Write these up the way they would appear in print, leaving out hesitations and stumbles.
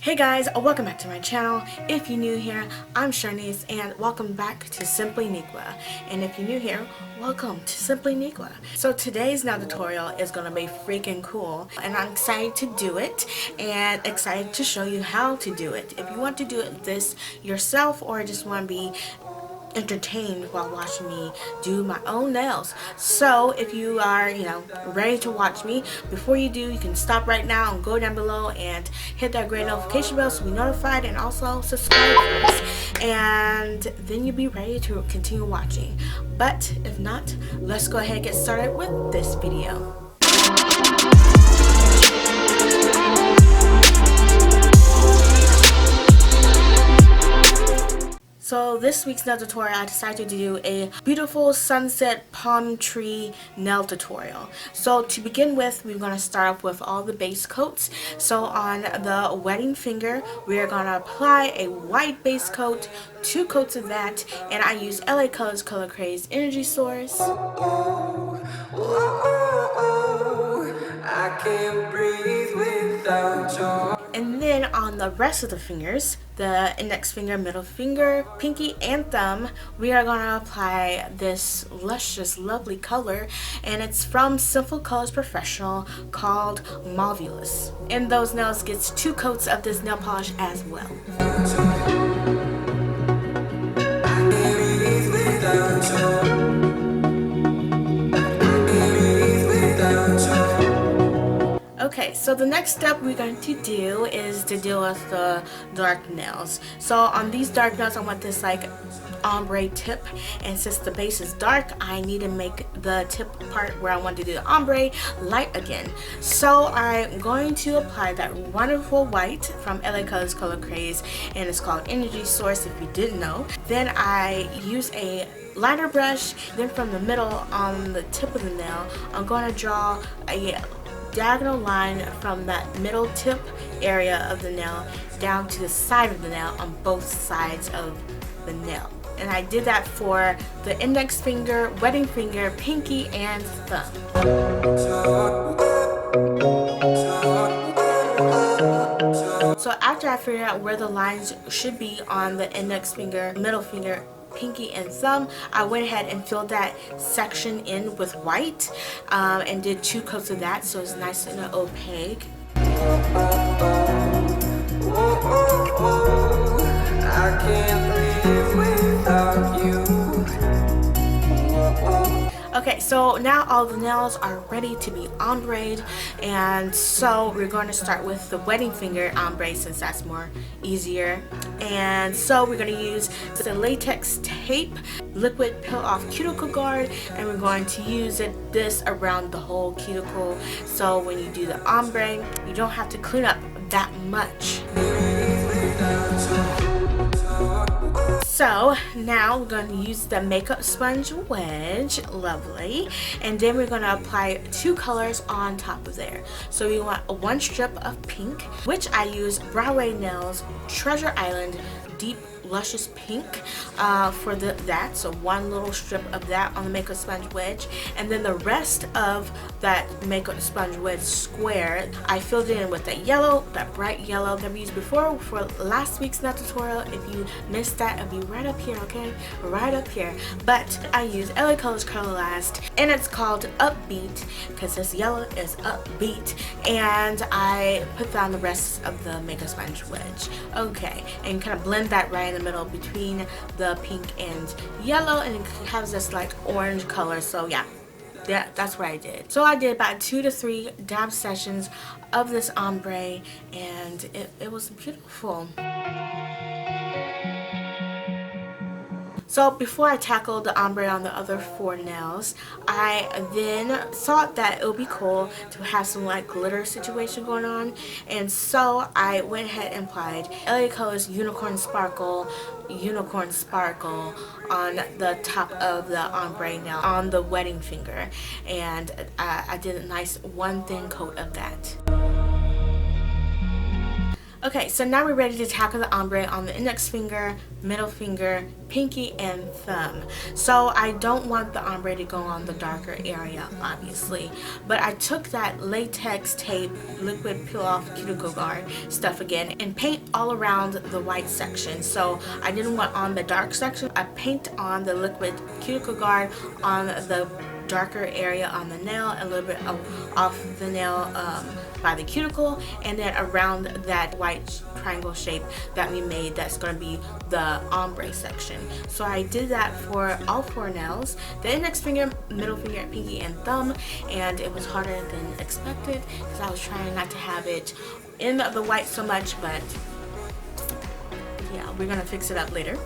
Hey guys, welcome back to my channel. If you're new here, I'm Shanice and welcome back to Simply Niqua. And if you're new here, welcome to Simply Niqua. So today's nail tutorial is going to be freaking cool and I'm excited to do it and excited to show you how to do it. If you want to do this yourself or just want to be entertained while watching me do my own nails. So if you are, ready to watch me, before you do, you can stop right now and go down below and hit that great notification bell so be notified, and also subscribe for us, and then you'll be ready to continue watching. But if not, let's go ahead and get started with this video. So this week's nail tutorial, I decided to do a beautiful sunset palm tree nail tutorial. So to begin with, we're going to start off with all the base coats. So on the wedding finger, we are going to apply a white base coat, 2 coats of that, and I use LA Colors Color Craze Energy Source. I can't breathe without you. And then on the rest of the fingers, the index finger, middle finger, pinky, and thumb, we are going to apply this luscious, lovely color, and it's from Sinfulcolors Professional called Mauvelous. And those nails gets 2 coats of this nail polish as well. Okay, so the next step we're going to do is to deal with the dark nails. So on these dark nails, I want this like ombre tip, and since the base is dark, I need to make the tip part where I want to do the ombre light again. So I'm going to apply that wonderful white from LA Colors Color Craze, and it's called Energy Source if you didn't know. Then I use a lighter brush, then from the middle on the tip of the nail, I'm going to draw a diagonal line from that middle tip area of the nail down to the side of the nail on both sides of the nail. And I did that for the index finger, wedding finger, pinky, and thumb. So after I figured out where the lines should be on the index finger, middle finger, pinky, and thumb, I went ahead and filled that section in with white and did 2 coats of that so it's nice and opaque. I can't live without you. Okay, so now all the nails are ready to be ombre'd, and so we're going to start with the wedding finger ombre since that's more easier. And so we're going to use the latex tape, liquid peel off cuticle guard, and we're going to use this around the whole cuticle, so when you do the ombre you don't have to clean up that much. So now we're going to use the makeup sponge wedge, lovely, and then we're going to apply 2 colors on top of there. So we want 1 strip of pink, which I use Broadway Nails Treasure Island Deep Luscious Pink for that. So 1 little strip of that on the makeup sponge wedge, and then the rest of that makeup sponge wedge square I filled in with that yellow, that bright yellow that we used before for last week's nail tutorial. If you missed that, it'll be right up here, okay, right up here. But I use LA Colors Color Last, and it's called Upbeat because this yellow is upbeat, and I put down the rest of the makeup sponge wedge, okay, and kind of blend that right in the middle between the pink and yellow, and it has this like orange color. So yeah, that's what I did. So I did about 2 to 3 dab sessions of this ombre, and it was beautiful. So before I tackled the ombre on the other 4 nails, I then thought that it would be cool to have some like glitter situation going on, and so I went ahead and applied LA Colors Unicorn Sparkle on the top of the ombre nail on the wedding finger, and I did a nice 1 thin coat of that. Okay, so now we're ready to tackle the ombre on the index finger, middle finger, pinky, and thumb. So I don't want the ombre to go on the darker area, obviously, but I took that latex tape, liquid peel off cuticle guard stuff again and paint all around the white section. So I didn't want on the dark section. I paint on the liquid cuticle guard on the darker area on the nail, a little bit off the nail by the cuticle, and then around that white triangle shape that we made that's going to be the ombre section. So I did that for all 4 nails, the index finger, middle finger, pinky, and thumb, and it was harder than expected because I was trying not to have it in the white so much, but yeah, we're going to fix it up later.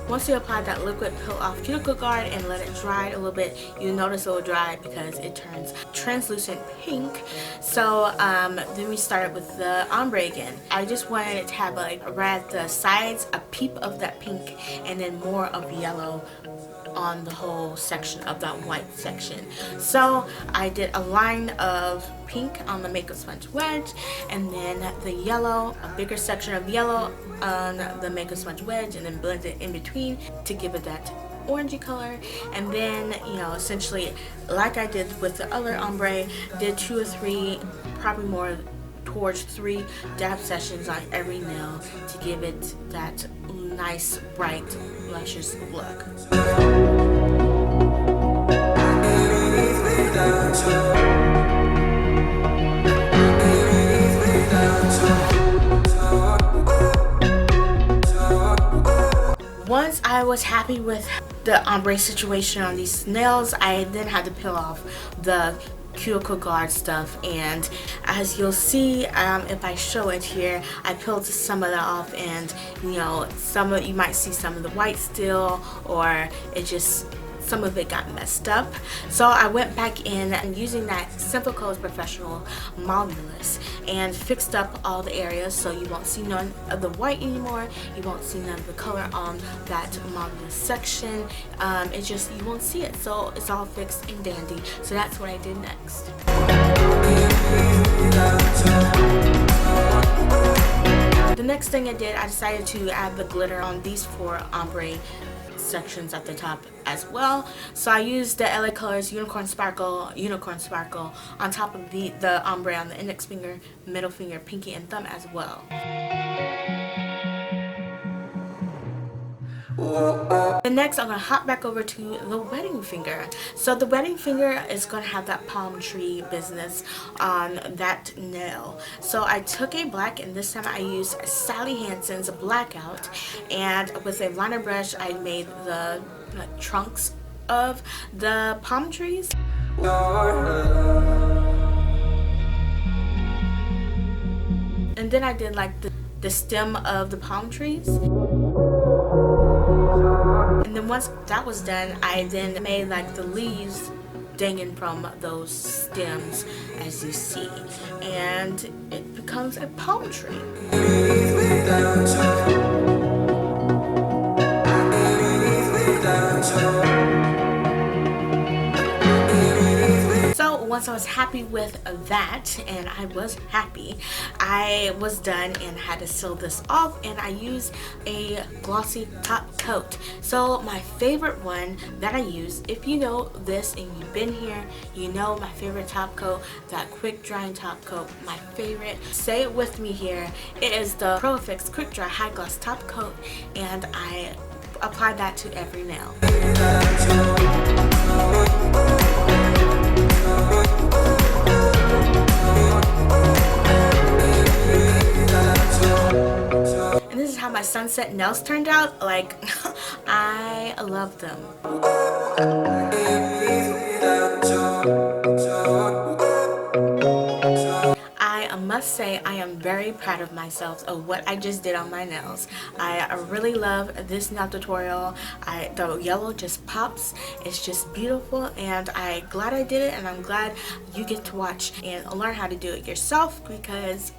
Once you apply that liquid peel off cuticle guard and let it dry a little bit, you'll notice it will dry because it turns translucent pink. So then we started with the ombre again. I just wanted it to have like right at the sides a peep of that pink and then more of yellow on the whole section of that white section. So I did a line of pink on the makeup sponge wedge, and then the yellow, a bigger section of yellow on the makeup sponge wedge, and then blend it in between to give it that orangey color. And then, you know, essentially like I did with the other ombre, did 2 or 3, probably more towards 3 dab sessions on every nail to give it that nice, bright, luscious look. Once I was happy with the ombre situation on these nails, I then had to peel off the cuticle guard stuff, and as you'll see, if I show it here, I peeled some of that off, and you know, you might see some of the white still, or it just, some of it got messed up. So I went back in and using that Sinfulcolors Professional Mauvelous and fixed up all the areas, so you won't see none of the white anymore, you won't see none of the color on that Mauvelous section. It just, you won't see it, so it's all fixed and dandy. So that's what I did next. The next thing I did, I decided to add the glitter on these 4 ombre sections at the top as well. So I used the LA Colors Unicorn Sparkle on top of the ombre on the index finger, middle finger, pinky, and thumb as well. And next I'm going to hop back over to the wedding finger. So the wedding finger is going to have that palm tree business on that nail. So I took a black, and this time I used Sally Hansen's Blackout, and with a liner brush I made the trunks of the palm trees. And then I did like the stem of the palm trees. And then once that was done, I then made like the leaves dangling from those stems, as you see, and it becomes a palm tree. Once I was happy with that, and I was happy, I was done and had to seal this off, and I used a glossy top coat. So my favorite one that I use, if you know this and you've been here, you know my favorite top coat, that quick drying top coat, my favorite. Say it with me here. It is the Pro Effects Quick Dry High Gloss Top Coat, and I apply that to every nail. And this is how my sunset nails turned out. Like, I love them. I must say I am very proud of myself of what I just did on my nails. I really love this nail tutorial. The yellow just pops. It's just beautiful, and I'm glad I did it, and I'm glad you get to watch and learn how to do it yourself, because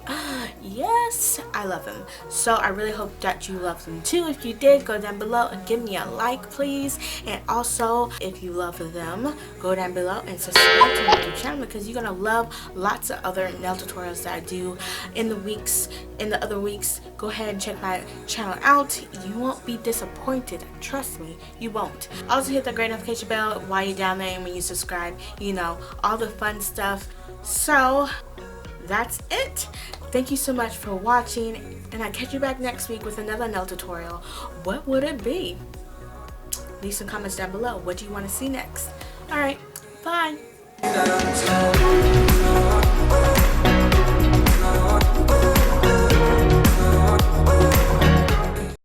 yes, I love them. So I really hope that you love them too. If you did, go down below and give me a like, please. And also, if you love them, go down below and subscribe to my YouTube channel, because you're gonna love lots of other nail tutorials that I do in the other weeks. Go ahead and check my channel out. You won't be disappointed. Trust me, you won't. Also hit the great notification bell while you're down there, and when you subscribe, you know, all the fun stuff. So that's it. Thank you so much for watching, and I'll catch you back next week with another nail tutorial. What would it be? Leave some comments down below. What do you want to see next? Alright, bye.